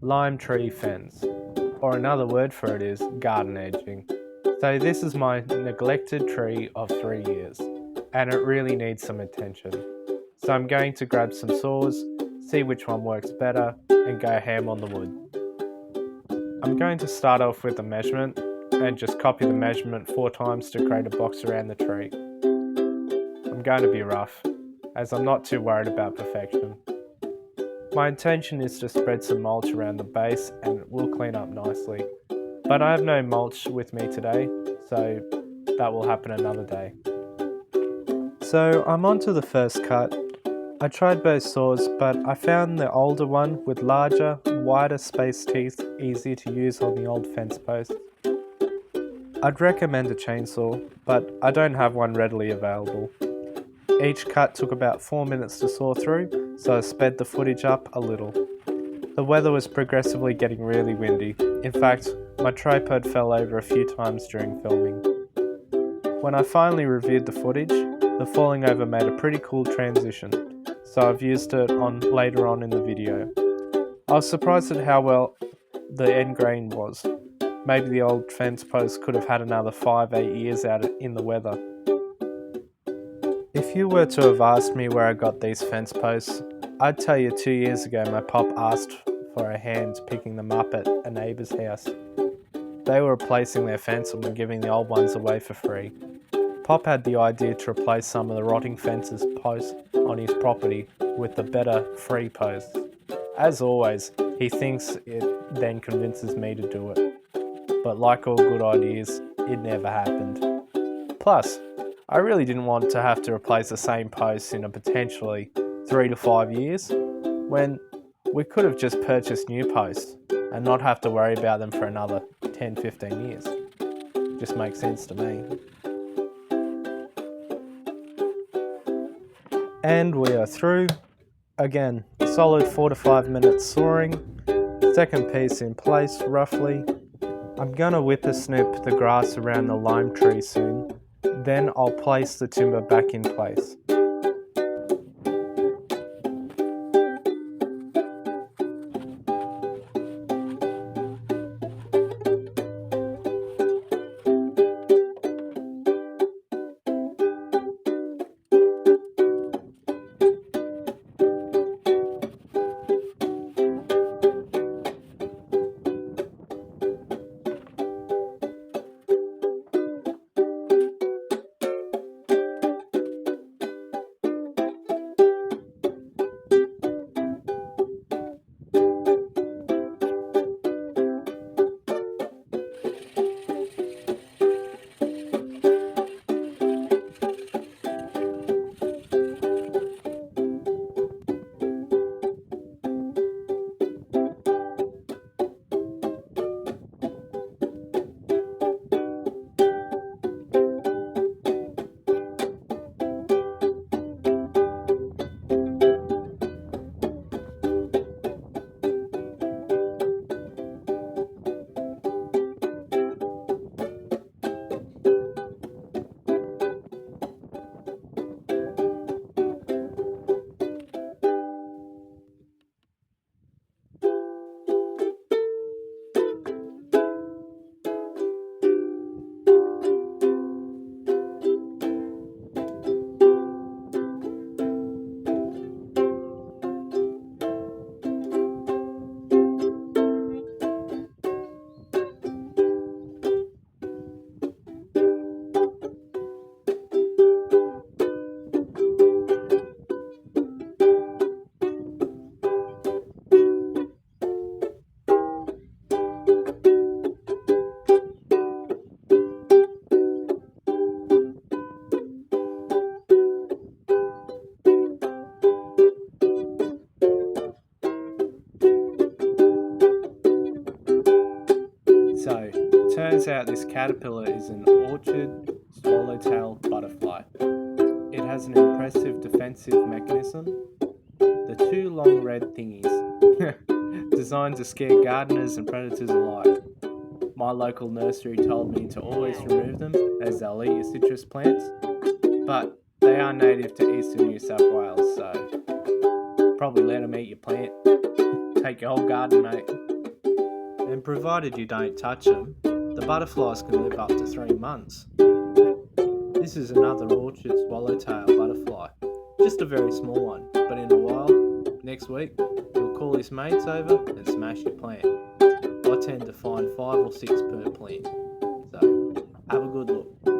lime tree fence, or another word for it is garden edging. So this is my neglected tree of 3 years, and it really needs some attention. So I'm going to grab some saws, see which one works better, and go ham on the wood. I'm going to start off with a measurement and just copy the measurement 4 times to create a box around the tree. I'm going to be rough, as I'm not too worried about perfection. My intention is to spread some mulch around the base and it will clean up nicely. But I have no mulch with me today, so that will happen another day. So I'm on to the first cut. I tried both saws, but I found the older one with larger, wider spaced teeth easier to use on the old fence posts. I'd recommend a chainsaw, but I don't have one readily available. Each cut took about 4 minutes to saw through, so I sped the footage up a little. The weather was progressively getting really windy. In fact, my tripod fell over a few times during filming. When I finally reviewed the footage, the falling over made a pretty cool transition, so I've used it later on in the video. I was surprised at how well the end grain was. Maybe the old fence post could have had another 5-8 years out in the weather. If you were to have asked me where I got these fence posts, I'd tell you 2 years ago my pop asked for a hand picking them up at a neighbour's house. They were replacing their fence and were giving the old ones away for free. Pop had the idea to replace some of the rotting fences posts on his property with the better free posts. As always, he thinks it then convinces me to do it. But like all good ideas, it never happened. Plus, I really didn't want to have to replace the same posts in a potentially 3 to 5 years, when we could have just purchased new posts and not have to worry about them for another 10-15 years. Just makes sense to me. And we are through. Again, solid 4 to 5 minutes sawing. Second piece in place roughly. I'm gonna whippersnip the grass around the lime tree soon. Then I'll place the timber back in place. So, turns out this caterpillar is an orchard swallowtail butterfly. It has an impressive defensive mechanism. The 2 long red thingies, designed to scare gardeners and predators alike. My local nursery told me to always remove them as they'll eat your citrus plants, but they are native to eastern New South Wales, so probably let them eat your plant. Take your whole garden, mate. and provided you don't touch them, the butterflies can live up to 3 months. This is another orchard swallowtail butterfly, just a very small one, but in a while, next week, he'll call his mates over and smash your plant. I tend to find 5 or 6 per plant, so have a good look.